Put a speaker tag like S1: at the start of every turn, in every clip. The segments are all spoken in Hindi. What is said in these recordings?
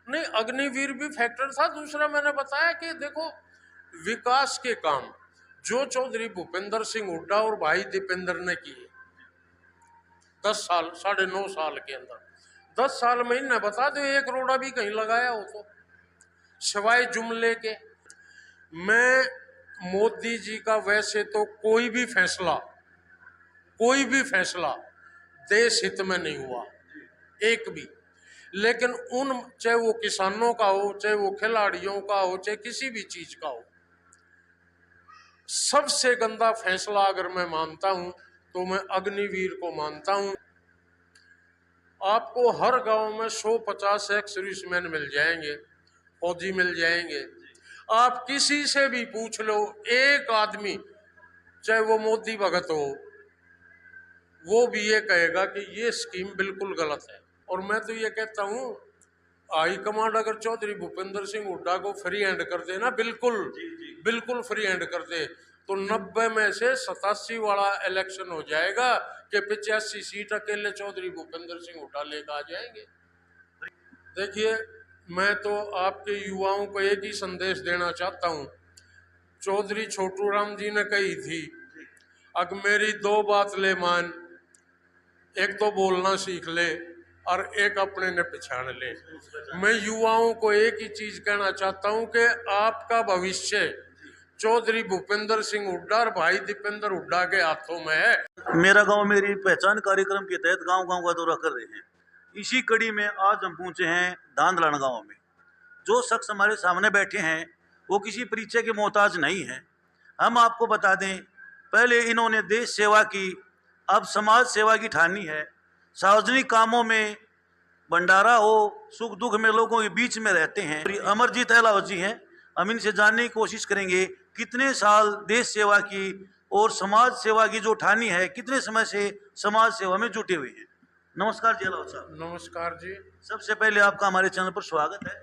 S1: नहीं, अग्निवीर भी फैक्टर था। दूसरा मैंने बताया कि देखो, विकास के काम जो चौधरी भूपेंद्र सिंह हुड्डा और भाई दीपेंद्र ने किए 10 साल, 9.5 साल के अंदर, 10 साल में इन्हें बता दो एक रोड़ा भी कहीं लगाया हो तो, सिवाय जुमले के। मैं मोदी जी का वैसे तो कोई भी फैसला देश हित में नहीं हुआ, एक भी। लेकिन उन, चाहे वो किसानों का हो, चाहे वो खिलाड़ियों का हो, चाहे किसी भी चीज का हो, सबसे गंदा फैसला अगर मैं मानता हूं तो मैं अग्निवीर को मानता हूं। आपको हर गांव में 150 एक्स सर्विसमैन मिल जाएंगे, फौजी मिल जाएंगे। आप किसी से भी पूछ लो, एक आदमी, चाहे वो मोदी भगत हो, वो भी ये कहेगा कि ये स्कीम बिल्कुल गलत है। और मैं तो ये कहता हूं, हाई कमांड अगर चौधरी भूपेंद्र सिंह हुड्डा को फ्री हैंड कर दे ना, बिल्कुल फ्री हैंड कर दे, तो 90 में से 87 वाला इलेक्शन हो जाएगा कि 85 सीट अकेले चौधरी भूपेंद्र सिंह हुड्डा लेकर आ जाएंगे। देखिए, मैं तो आपके युवाओं को एक ही संदेश देना चाहता हूं। चौधरी छोटू राम जी ने कही थी, अगर मेरी 2 बात ले मान, एक तो बोलना सीख ले और एक अपने ने पहचान ले। मैं युवाओं को एक ही चीज कहना चाहता हूं कि आपका भविष्य चौधरी भूपेंद्र सिंह हुड्डा और भाई दीपेंद्र हुड्डा के हाथों में है।
S2: मेरा गांव मेरी पहचान कार्यक्रम के तहत गांव गांव का दौरा कर रहे हैं। इसी कड़ी में आज हम पहुंचे हैं धांधलान गांव में। जो शख्स हमारे सामने बैठे हैं वो किसी परिचय के मोहताज नहीं है। हम आपको बता दें, पहले इन्होंने देश सेवा की, अब समाज सेवा की ठानी है। सार्वजनिक कामों में, भंडारा हो, सुख दुख में लोगों के बीच में रहते हैं। अमरजीत अहलावत जी हैं, हम इनसे जानने की कोशिश करेंगे कितने साल देश सेवा की और समाज सेवा की जो ठानी है, कितने समय से समाज सेवा में जुटे हुए हैं। नमस्कार जी अहलावत साहब।
S1: नमस्कार जी।
S2: सबसे पहले आपका हमारे चैनल पर स्वागत है।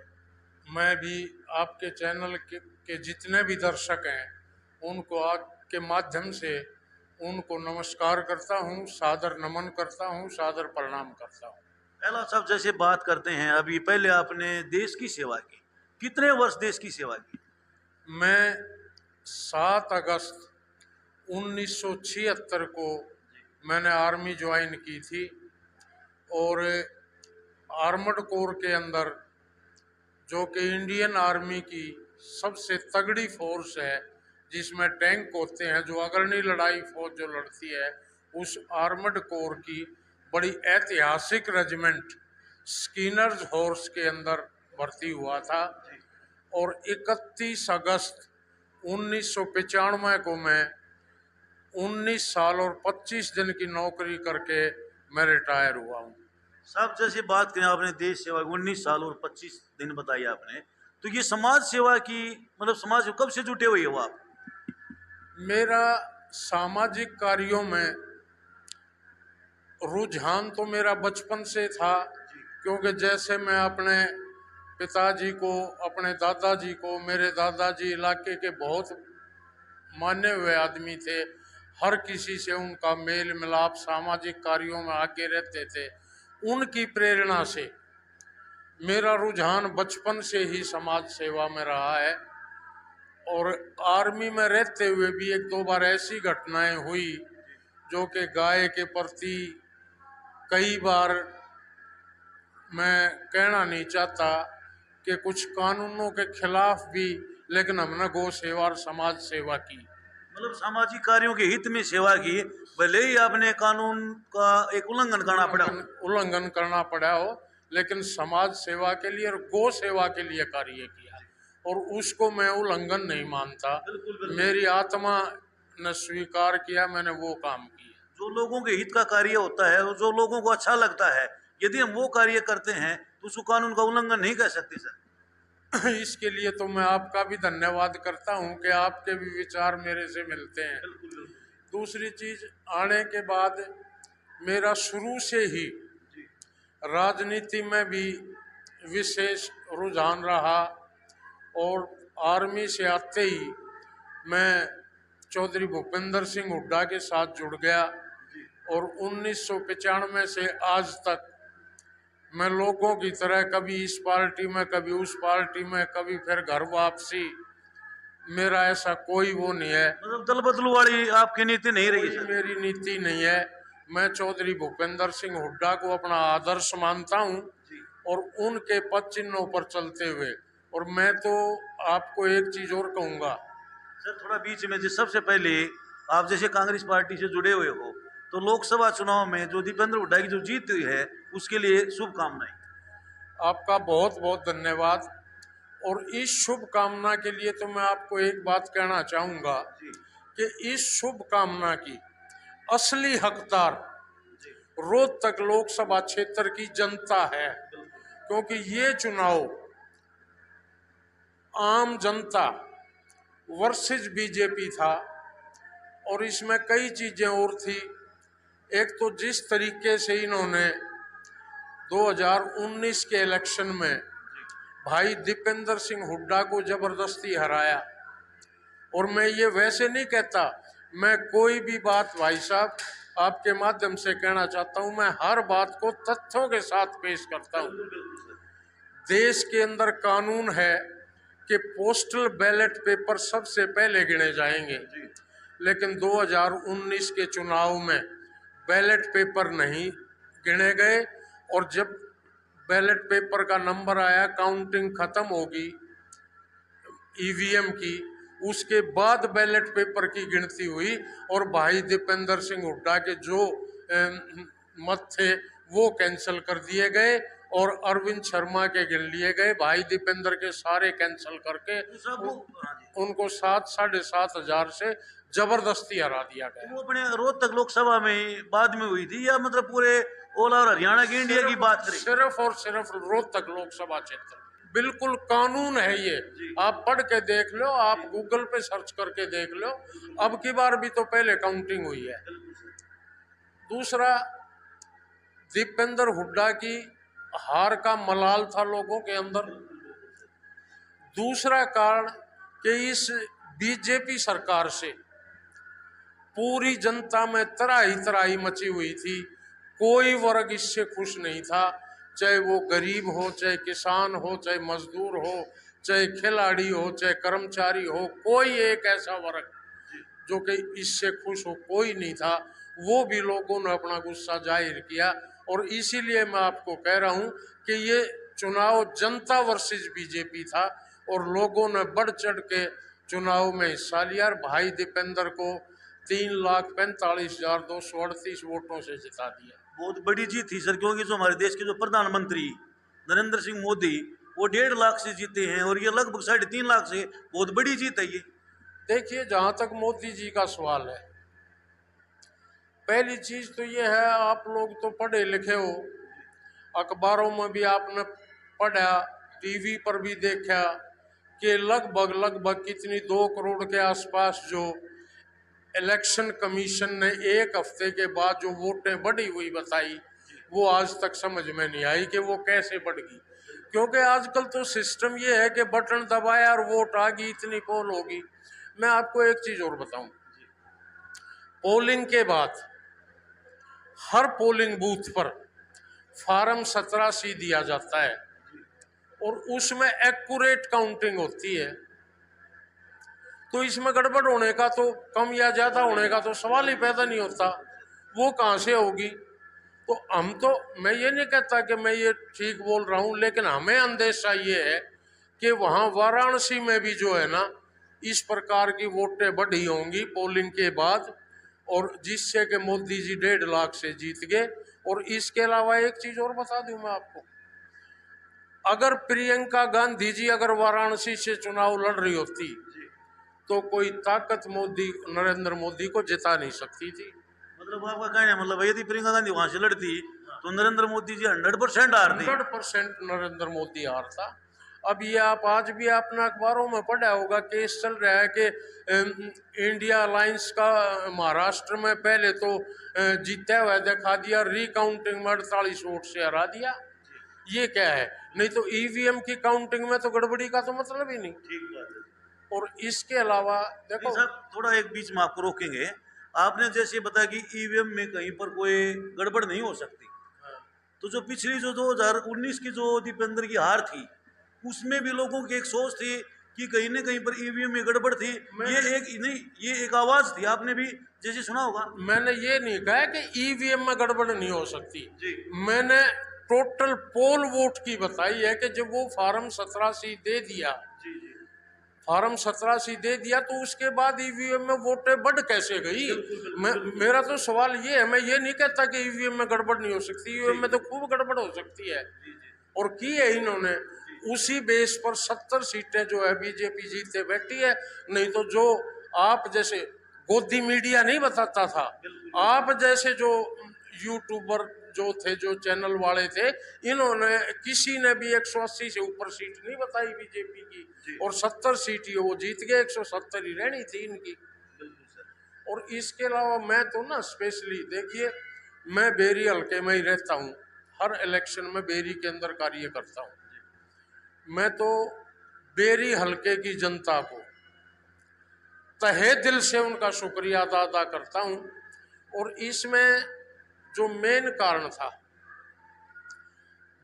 S1: मैं भी आपके चैनल के जितने भी दर्शक हैं उनको आपके माध्यम से उनको नमस्कार करता हूं, सादर नमन करता हूं, सादर प्रणाम करता हूं।
S2: अहलावत साहब, जैसे बात करते हैं, अभी पहले आपने देश की सेवा की, कितने वर्ष देश की सेवा की?
S1: मैं 7 अगस्त 1976 को मैंने आर्मी ज्वाइन की थी और आर्मड कोर के अंदर, जो कि इंडियन आर्मी की सबसे तगड़ी फोर्स है, जिसमें टैंक होते हैं, जो अग्रणी लड़ाई फौज जो लड़ती है, उस आर्मड कोर की बड़ी ऐतिहासिक रेजिमेंट स्कीनर्स हॉर्स के अंदर भर्ती हुआ था। और 31 अगस्त 1995 को मैं 19 साल और 25 दिन की नौकरी करके मैं रिटायर हुआ हूँ।
S2: साहब, जैसे बात करें आपने देश सेवा 19 साल और 25 दिन बताई आपने, तो ये समाज सेवा की, मतलब समाज से कब से जुटे हुए हो आप?
S1: मेरा सामाजिक कार्यों में रुझान तो मेरा बचपन से था, क्योंकि जैसे मैं अपने पिताजी को, अपने दादाजी को, मेरे दादाजी इलाके के बहुत माने हुए आदमी थे, हर किसी से उनका मेल मिलाप, सामाजिक कार्यों में आगे रहते थे। उनकी प्रेरणा से मेरा रुझान बचपन से ही समाज सेवा में रहा है। और आर्मी में रहते हुए भी 1-2 बार ऐसी घटनाएं हुई जो कि गाय के प्रति, कई बार मैं कहना नहीं चाहता कि कुछ कानूनों के खिलाफ भी, लेकिन हमने गौ सेवा और समाज सेवा की,
S2: मतलब सामाजिक कार्यों के हित में सेवा की, भले ही आपने कानून का एक उल्लंघन
S1: करना पड़ा हो, लेकिन समाज सेवा के लिए और गौ सेवा के लिए कार्य किया, और उसको मैं उल्लंघन नहीं मानता। मेरी आत्मा ने स्वीकार किया, मैंने वो काम किया।
S2: जो लोगों के हित का कार्य होता है, जो लोगों को अच्छा लगता है, यदि हम वो कार्य करते हैं तो उसको कानून का उल्लंघन नहीं कर सकते सर।
S1: इसके लिए तो मैं आपका भी धन्यवाद करता हूं कि आपके भी विचार मेरे से मिलते हैं। दूसरी चीज, आने के बाद मेरा शुरू से ही राजनीति में भी विशेष रुझान रहा, और आर्मी से आते ही मैं चौधरी भूपेंद्र सिंह हुड्डा के साथ जुड़ गया, और 1995 से आज तक मैं लोगों की तरह कभी इस पार्टी में, कभी उस पार्टी में, कभी फिर घर वापसी, मेरा ऐसा कोई वो नहीं है।
S2: मतलब दल बदलू वाली आपकी नीति नहीं रही
S1: कोई
S2: सर?
S1: मेरी नीति नहीं है। मैं चौधरी भूपेंद्र सिंह हुड्डा को अपना आदर्श मानता हूं और उनके पद चिन्हों पर चलते हुए। और मैं तो आपको एक चीज और कहूंगा
S2: सर थोड़ा बीच में, जिस सबसे पहले आप जैसे कांग्रेस पार्टी से जुड़े हुए हो, तो लोकसभा चुनाव में जो दीपेंद्र हुड्डा की जो जीत हुई है उसके लिए शुभकामनाएं।
S1: आपका बहुत बहुत धन्यवाद। और इस शुभ कामना के लिए तो मैं आपको एक बात कहना चाहूंगा कि इस शुभ कामना की असली हकदार रोहतक लोकसभा क्षेत्र की जनता है, क्योंकि ये चुनाव आम जनता वर्सेस बीजेपी था और इसमें कई चीजें और थी। एक तो जिस तरीके से इन्होंने 2019 के इलेक्शन में भाई दीपेंद्र सिंह हुड्डा को जबरदस्ती हराया। और मैं ये वैसे नहीं कहता, मैं कोई भी बात भाई साहब आपके माध्यम से कहना चाहता हूं, मैं हर बात को तथ्यों के साथ पेश करता हूं। देश के अंदर कानून है कि पोस्टल बैलेट पेपर सबसे पहले गिने जाएंगे, लेकिन 2019 के चुनाव में बैलेट पेपर नहीं गिने गए। और जब बैलेट पेपर का नंबर आया, काउंटिंग खत्म होगी ईवीएम की, उसके बाद बैलेट पेपर की गिनती हुई और भाई दीपेंद्र सिंह हुड्डा के जो मत थे वो कैंसिल कर दिए गए और अरविंद शर्मा के गिन लिए गए। भाई दीपेंद्र के सारे कैंसिल करके उनको 7-7.5 हजार से जबरदस्ती हरा दिया गया।
S2: वो अपने रोहतक लोकसभा में बाद में हुई थी या मतलब पूरे ऑल ओवर हरियाणा की इंडिया की बात करें?
S1: सिर्फ और सिर्फ रोहतक लोकसभा क्षेत्र, बिल्कुल कानून है ये। आप पढ़ के देख लो, आप गूगल पे सर्च करके देख लो। अब की बार भी तो पहले काउंटिंग हुई है। दूसरा, दीपेंद्र हुड्डा की हार का मलाल था लोगों के अंदर। दूसरा कारण कि इस बीजेपी सरकार से पूरी जनता में तराही तराही मची हुई थी। कोई वर्ग इससे खुश नहीं था, चाहे वो गरीब हो, चाहे किसान हो, चाहे मजदूर हो, चाहे खिलाड़ी हो, चाहे कर्मचारी हो। कोई एक ऐसा वर्ग जो कि इससे खुश हो कोई नहीं था। वो भी लोगों ने अपना गुस्सा जाहिर किया और इसीलिए मैं आपको कह रहा हूं कि ये चुनाव जनता वर्सेस बीजेपी था और लोगों ने बढ़ चढ़ के चुनाव में हिस्सा लिया। भाई दीपेंद्र को 3,45,238 वोटों से जिता दिया।
S2: बहुत बड़ी जीत थी सर, क्योंकि जो हमारे देश के जो प्रधानमंत्री नरेंद्र सिंह मोदी वो 1.5 लाख से जीते हैं और ये लगभग 3.5 लाख से, बहुत बड़ी जीत है ये।
S1: देखिए, जहां तक मोदी जी का सवाल है, पहली चीज तो ये है, आप लोग तो पढ़े लिखे हो, अखबारों में भी आपने पढ़ा, टीवी पर भी देखा कि लगभग कितनी 2 करोड़ के आसपास जो इलेक्शन कमीशन ने एक हफ्ते के बाद जो वोटें बढ़ी हुई बताई, वो आज तक समझ में नहीं आई कि वो कैसे बढ़ गई। क्योंकि आजकल तो सिस्टम ये है कि बटन दबाया और वोट आ गई, इतनी पोल होगी। मैं आपको एक चीज और बताऊं, पोलिंग के बाद हर पोलिंग बूथ पर फॉर्म 17C दिया जाता है और उसमें एक्यूरेट काउंटिंग होती है। तो इसमें गड़बड़ होने का तो, कम या ज्यादा होने का तो सवाल ही पैदा नहीं होता। वो कहाँ से होगी? तो हम तो, मैं ये नहीं कहता कि मैं ये ठीक बोल रहा हूँ, लेकिन हमें अंदेशा ये है कि वहाँ वाराणसी में भी जो है ना, इस प्रकार की वोटें बढ़ी होंगी पोलिंग के बाद, और जिससे कि मोदी जी 1.5 लाख से जीत गए। और इसके अलावा एक चीज और बता दूं मैं आपको, अगर प्रियंका गांधी जी अगर वाराणसी से चुनाव लड़ रही होती तो कोई ताकत नरेंद्र मोदी को जिता नहीं सकती थी।
S2: मतलब आपका कहना है, मतलब यदि प्रियंका गांधी वहां से लड़ती तो नरेंद्र मोदी जी 100% हारते।
S1: 100% नरेंद्र मोदी हारता। अब ये आप आज भी आपने अखबारों में पढ़ा होगा, केस चल रहा है कि इंडिया अलायंस का महाराष्ट्र में पहले तो जीता हुआ दिखा दिया, रिकाउंटिंग में 48 वोट से हरा दिया। ये क्या है? नहीं तो ईवीएम की काउंटिंग में तो गड़बड़ी का तो मतलब ही नहीं।
S2: ठीक बात है।
S1: और इसके अलावा देखो
S2: साहब, थोड़ा एक बीच में आपको रोकेंगे। आपने जैसे बताया कि ईवीएम में कहीं पर कोई गड़बड़ नहीं हो सकती, तो जो पिछली जो 2019 की जो दीपेंद्र की हार थी, उसमें भी लोगों की एक सोच थी कि कहीं ना कहीं पर ईवीएम में गड़बड़ थी। ये एक आवाज थी, आपने भी जैसे सुना होगा।
S1: मैंने ये नहीं कहा कि ईवीएम में गड़बड़ नहीं हो सकती
S2: जी।
S1: मैंने टोटल पोल वोट की बताई है कि जब वो फार्म 17C दे दिया,
S2: जी जी
S1: फार्म 17C दे दिया तो उसके बाद ईवीएम में वोटें बढ़ कैसे गई। मेरा तो सवाल ये है, मैं ये नहीं कहता कि ईवीएम में गड़बड़ नहीं हो सकती, ईवीएम में तो खूब गड़बड़ हो सकती है और की है इन्होंने। उसी बेस पर 70 सीटें जो है बीजेपी जीतते बैठी है। नहीं तो जो आप जैसे गोदी मीडिया नहीं बताता था, आप जैसे जो यूट्यूबर जो थे, जो चैनल वाले थे, इन्होंने किसी ने भी 180 से ऊपर सीट नहीं बताई बीजेपी की और 70 सीट ही वो जीत गए, 170 ही रहनी थी इनकी। और इसके अलावा मैं तो ना स्पेशली देखिए, मैं बेरी हल्के में ही रहता हूँ, हर इलेक्शन में बेरी के अंदर कार्य करता हूँ। मैं तो बेरी हल्के की जनता को तहे दिल से उनका शुक्रिया अदा करता हूँ। और इसमें जो मेन कारण था,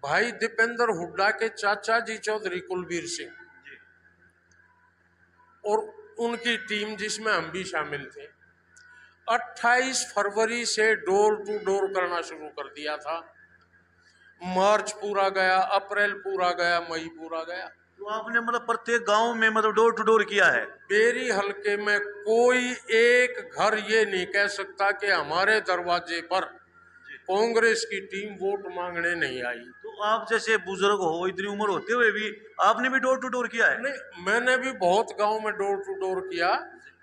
S1: भाई दीपेंद्र हुड्डा के चाचा जी चौधरी कुलबीर सिंह और उनकी टीम जिसमें हम भी शामिल थे, 28 फरवरी से डोर टू डोर करना शुरू कर दिया था। मार्च पूरा गया, अप्रैल पूरा गया, मई पूरा गया।
S2: तो आपने मतलब प्रत्येक गांव में मतलब डोर टू डोर किया है।
S1: बेरी हल्के में कोई एक घर ये नहीं कह सकता कि हमारे दरवाजे पर कांग्रेस की टीम वोट मांगने नहीं आई।
S2: तो आप जैसे बुजुर्ग हो, इतनी उम्र होते हुए भी आपने भी डोर टू डोर किया है?
S1: नहीं, मैंने भी बहुत गांव में डोर टू डोर किया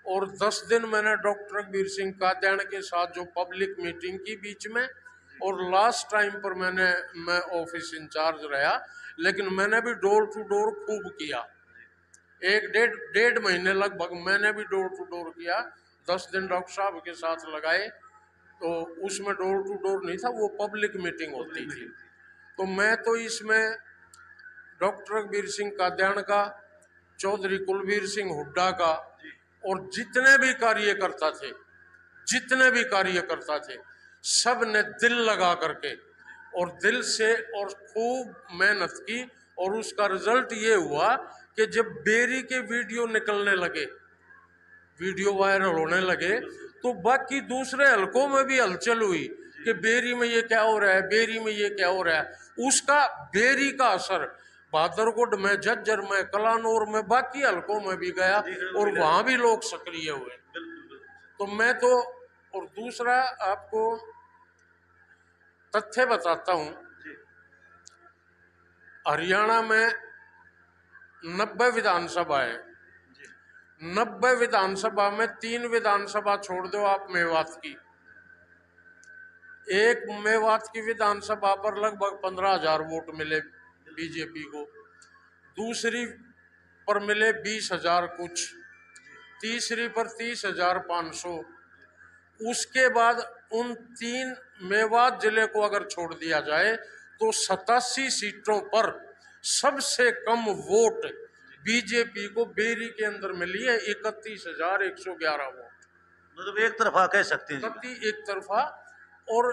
S1: और 10 दिन मैंने डॉक्टर रघुवीर सिंह कात्यायन के साथ जो पब्लिक मीटिंग की बीच में, और लास्ट टाइम पर मैं ऑफिस इंचार्ज रहा, लेकिन मैंने भी डोर टू डोर खूब किया। एक डेढ़ महीने लगभग मैंने भी डोर टू डोर किया। 10 दिन डॉक्टर साहब के साथ लगाए, तो उसमें डोर टू डोर नहीं था, वो पब्लिक मीटिंग होती थी। तो मैं तो इसमें डॉक्टर रघुवीर सिंह कात्यायन का, चौधरी कुलबीर सिंह हुड्डा का और जितने भी कार्यकर्ता थे सब ने दिल लगा करके और दिल से और खूब मेहनत की। और उसका रिजल्ट ये हुआ कि जब बेरी के वीडियो निकलने लगे, वीडियो वायरल होने लगे, तो बाकी दूसरे हलकों में भी हलचल हुई कि बेरी में ये क्या हो रहा है, बेरी में ये क्या हो रहा है। उसका बेरी का असर बादरगुड में, झज्जर में, कलानौर में, बाकी हलकों में भी गया और वहां भी लोग सक्रिय हुए। तो मैं तो, और दूसरा आपको तथ्य बताता हूं, हरियाणा में 90 विधानसभा है। 90 विधानसभा में 3 विधानसभा छोड़ दो आप मेवात की, एक मेवात की विधानसभा पर लगभग 15,000 वोट मिले बीजेपी को, दूसरी पर मिले 20,000 कुछ, तीसरी पर 30,500। उसके बाद उन 3 मेवात जिले को अगर छोड़ दिया जाए तो 87 सीटों पर सबसे कम वोट बीजेपी को बेरी के अंदर मिली है, 31,111 वोट।
S2: मतलब एक तरफा कह सकते हैं।
S1: एक तरफा। और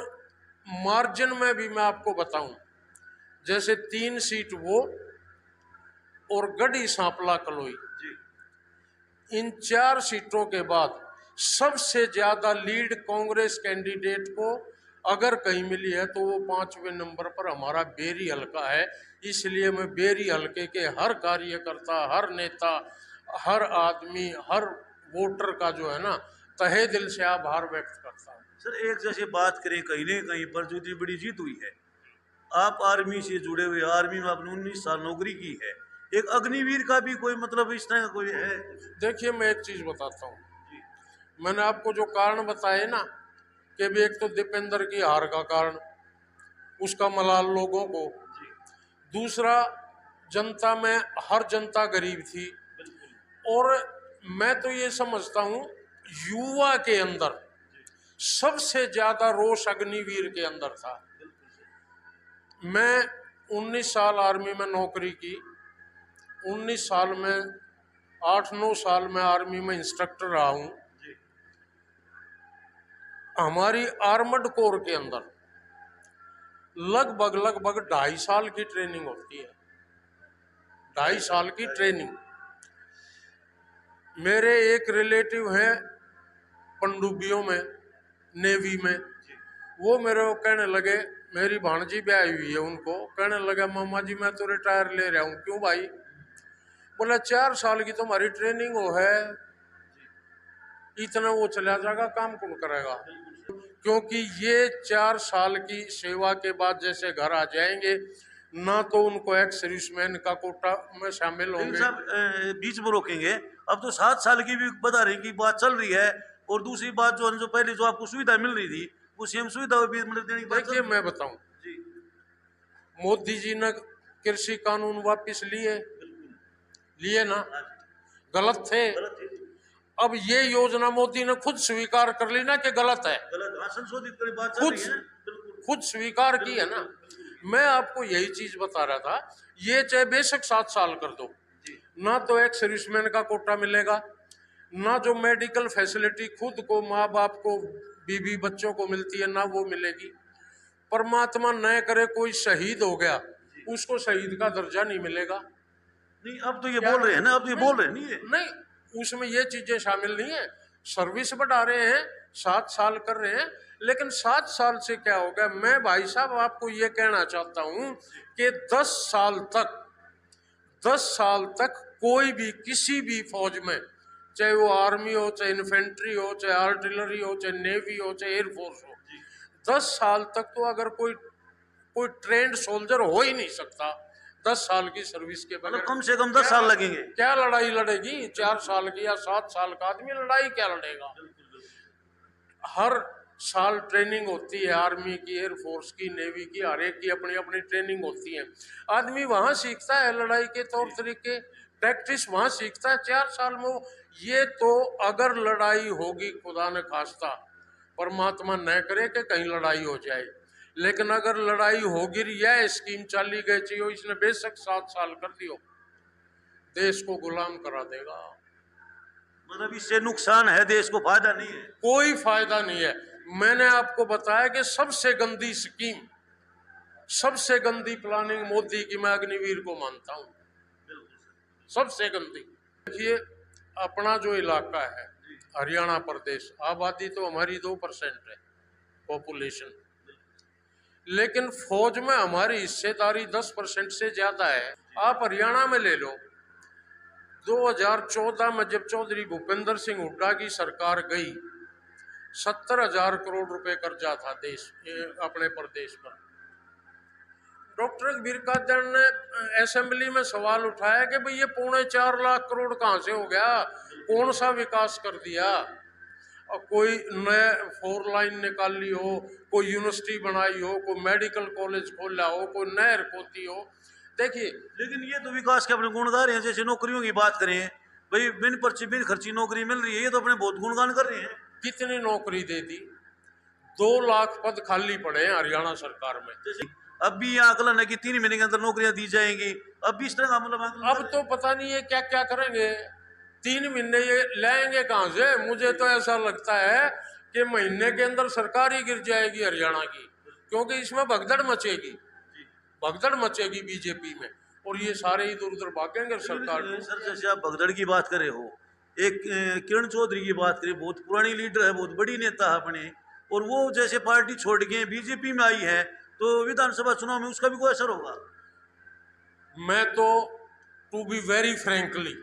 S1: मार्जिन में भी मैं आपको बताऊं, जैसे 3 सीट वो और गढ़ी सांपला कलोई, इन 4 सीटों के बाद सबसे ज्यादा लीड कांग्रेस कैंडिडेट को अगर कहीं मिली है तो वो 5वें नंबर पर हमारा बेरी हलका है। इसलिए मैं बेरी हलके के हर कार्यकर्ता, हर नेता, हर आदमी, हर वोटर का जो है ना तहे दिल से आभार व्यक्त करता हूँ।
S2: सर एक जैसे बात करें, कहीं ना कहीं पर जो इतनी बड़ी जीत हुई है, आप आर्मी से जुड़े हुए, आर्मी में आपने 19 साल नौकरी की है, एक अग्निवीर का भी कोई मतलब इस तरह का कोई है?
S1: देखिए मैं एक चीज बताता हूँ, मैंने आपको जो कारण बताए ना कि भी एक तो दीपेंद्र की हार का कारण, उसका मलाल लोगों को, दूसरा जनता में हर जनता गरीब थी, और मैं तो ये समझता हूँ युवा के अंदर सबसे ज्यादा रोष अग्निवीर के अंदर था। मैं 19 साल आर्मी में नौकरी की, 19 साल में 8-9 साल में आर्मी में इंस्ट्रक्टर रहा हूँ। हमारी आर्मड कोर के अंदर लगभग लगभग 2.5 साल की ट्रेनिंग होती है, 2.5 साल की ट्रेनिंग। मेरे एक रिलेटिव हैं पनडुब्बियों में, नेवी में, वो मेरे को कहने लगे, मेरी भांजी भी आई हुई है, उनको कहने लगा मामा जी मैं तो रिटायर ले रहा हूँ। क्यों भाई? बोला 4 साल की तुम्हारी ट्रेनिंग हो है, इतना वो चला जाएगा, काम कौन करेगा? क्योंकि ये 4 साल की सेवा के बाद जैसे घर आ जाएंगे ना, तो उनको एक्स सर्विसमैन का कोटा में शामिल
S2: लेकिन
S1: होंगे।
S2: साहब बीच में रोकेंगे, अब तो 7 साल की भी बता रहे की बात चल रही है, और दूसरी बात जो है, जो पहले जो आपको सुविधा मिल रही थी वो सेम सुविधा भी मतलब देने की बात
S1: देखिए मैं बताऊं,
S2: जी।
S1: मोदी जी ने कृषि कानून वापस लिए ना, गलत थे।
S2: गलत है,
S1: अब ये योजना मोदी ने खुद स्वीकार कर ली ना कि गलत है,
S2: गलत, हाँ, संशोधित करी बात चल
S1: खुद
S2: रही है, बिल्कुल
S1: खुद स्वीकार की है ना। मैं आपको यही चीज बता रहा था, ये चाहे बेशक 7 साल कर दो,
S2: जी।
S1: ना तो एक सर्विसमैन का कोटा मिलेगा, ना जो मेडिकल फैसिलिटी खुद को, माँ बाप को, बीवी बच्चों को मिलती है, ना वो मिलेगी। परमात्मा न करे कोई शहीद हो गया, उसको शहीद का दर्जा नहीं मिलेगा।
S2: नहीं, अब तो ये बोल रहे हैं ना, अब तो ये बोल रहे हैं नहीं,
S1: नहीं, उसमें ये चीजें शामिल नहीं है। सर्विस बढ़ा रहे हैं, 7 साल कर रहे हैं, लेकिन 7 साल से क्या हो गया? मैं भाई साहब आपको ये कहना चाहता हूं कि 10 साल तक कोई भी किसी भी फौज में, चाहे वो आर्मी हो, चाहे इन्फेंट्री हो, चाहे आर्टिलरी हो, चाहे नेवी हो, चाहे एयरफोर्स हो, 10 साल तक तो अगर कोई कोई ट्रेंड सोल्जर हो ही नहीं सकता 10 साल की सर्विस के बगैर।
S2: मतलब कम से कम 10 साल लगेंगे।
S1: क्या लड़ाई लड़ेगी? 4 साल की या 7 साल का आदमी लड़ाई क्या लड़ेगा? हर साल ट्रेनिंग होती है, आर्मी की, एयरफोर्स की, नेवी की, हर एक की अपनी अपनी ट्रेनिंग होती है। आदमी वहां सीखता है लड़ाई के तौर तरीके, प्रैक्टिस वहां सीखता है 4 साल में। ये तो अगर लड़ाई होगी, खुदा न खास्ता, परमात्मा न करे कि कहीं लड़ाई हो जाए, लेकिन अगर लड़ाई होगी, यह स्कीम चाली गई चाहिए, इसने बेशक 7 साल कर दियो, देश को गुलाम करा देगा।
S2: मतलब इससे नुकसान है, देश को फायदा नहीं है,
S1: कोई फायदा नहीं है। मैंने आपको बताया कि सबसे गंदी स्कीम, सबसे गंदी प्लानिंग मोदी की मैं अग्निवीर को मानता हूं, सबसे गंदी। देखिए अपना जो इलाका है हरियाणा प्रदेश, आबादी तो हमारी 2% है पॉपुलेशन, लेकिन फौज में हमारी हिस्सेदारी 10% से ज्यादा है। आप हरियाणा में ले लो, 2014 में जब चौधरी भूपेंद्र सिंह हुड्डा की सरकार गई, 70,000 करोड़ रुपए कर्जा था देश अपने प्रदेश पर। डॉक्टर अकबर कादर ने असेंबली में सवाल उठाया कि भाई ये 4.25 लाख करोड़ कहाँ से हो गया, कौन सा विकास कर दिया? और कोई नया 4 लाइन निकाली हो, कोई यूनिवर्सिटी बनाई हो, कोई मेडिकल कॉलेज खोला हो, कोई नहर खोदी हो। देखिए,
S2: लेकिन ये तो विकास के अपने गुण गा रहे हैं। जैसे नौकरियों की बात करें, भाई बिन पर्ची बिन खर्ची नौकरी मिल रही है, ये तो अपने बहुत गुणगान कर रहे हैं।
S1: कितनी नौकरी दे दी? 2 लाख पद खाली पड़े हैं हरियाणा सरकार में।
S2: जैसे अब भी ये आकलन है कि 3 महीने के अंदर नौकरियां दी जाएंगी, अब भी इस तरह का मतलब आकलन
S1: अब तो पता नहीं है क्या क्या करेंगे, 3 महीने ये लाएंगे कहां से? मुझे तो ऐसा लगता है कि महीने के अंदर सरकार ही गिर जाएगी हरियाणा की, क्योंकि इसमें भगदड़ मचेगी, भगदड़ मचेगी बीजेपी में, और ये सारे इधर उधर भागेंगे सरकार को।
S2: सर जैसे आप भगदड़ की बात करे हो, एक किरण चौधरी की बात करें, बहुत पुरानी लीडर है, बहुत बड़ी नेता है अपने, और वो जैसे पार्टी छोड़ के बीजेपी में आई है, तो विधानसभा चुनाव में उसका भी कोई असर होगा?
S1: मैं तो टू बी वेरी फ्रेंकली,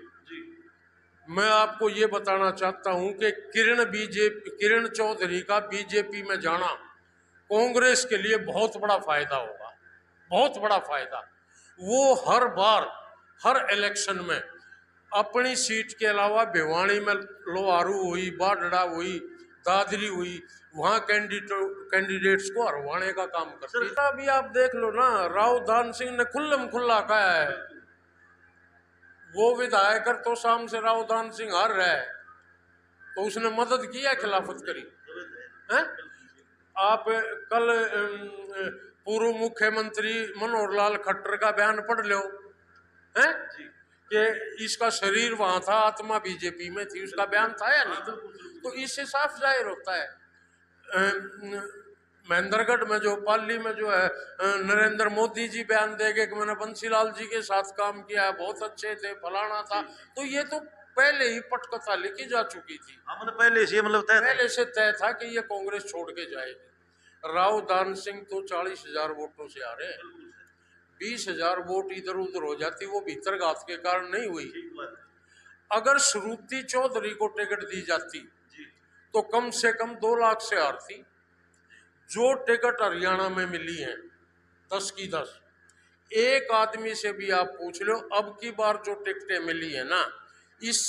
S1: मैं आपको ये बताना चाहता हूं कि किरण चौधरी का बीजेपी में जाना कांग्रेस के लिए बहुत बड़ा फायदा होगा, बहुत बड़ा फायदा। वो हर बार हर इलेक्शन में अपनी सीट के अलावा भिवानी में लोहारू हुई, बाडड़ा हुई, दादरी हुई, वहां कैंडिडेट्स को हरवाने का काम करती है। अभी आप देख लो ना, राव दान सिंह ने खुल्लम खुल्ला कहा है, वो विधायक तो शाम से राव दान सिंह हार रहा है, तो उसने मदद की है, खिलाफत करी है? आप कल पूर्व मुख्यमंत्री मनोहर लाल खट्टर का बयान पढ़ लो है कि इसका शरीर वहां था, आत्मा बीजेपी में थी, उसका बयान था या नहीं था? तो इससे साफ जाहिर होता है। महेंद्रगढ़ में जो पाली में जो है नरेंद्र मोदी जी बयान देंगे कि मैंने बंसीलाल जी के साथ काम किया है, बहुत अच्छे थे, फलाना था। तो ये तो पहले ही पटकथा लिखी जा चुकी थी,
S2: हाँ, मतलब पहले से मतलब तय था।
S1: पहले से तय था कि ये कांग्रेस छोड़ के जाएगी। राव दान सिंह तो 40,000 वोटों से आ रहे हैं, 20,000 वोट इधर उधर हो जाती, वो भीतर घात के कारण नहीं हुई।
S2: ठीक बात है।
S1: अगर श्रुति चौधरी को टिकट दी जाती
S2: जी
S1: तो कम से कम 2 लाख से हारती। जो टिकट हरियाणा में मिली है 10 की 10, एक आदमी से भी आप पूछ लो, अब की बार जो टिकटें मिली है ना, इस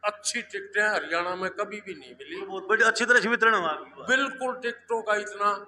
S1: अच्छी टिकटें हरियाणा में कभी भी नहीं मिली।
S2: बहुत बड़ी अच्छी तरह से वितरण हुआ आपकी बात।
S1: बिल्कुल टिकटों का इतना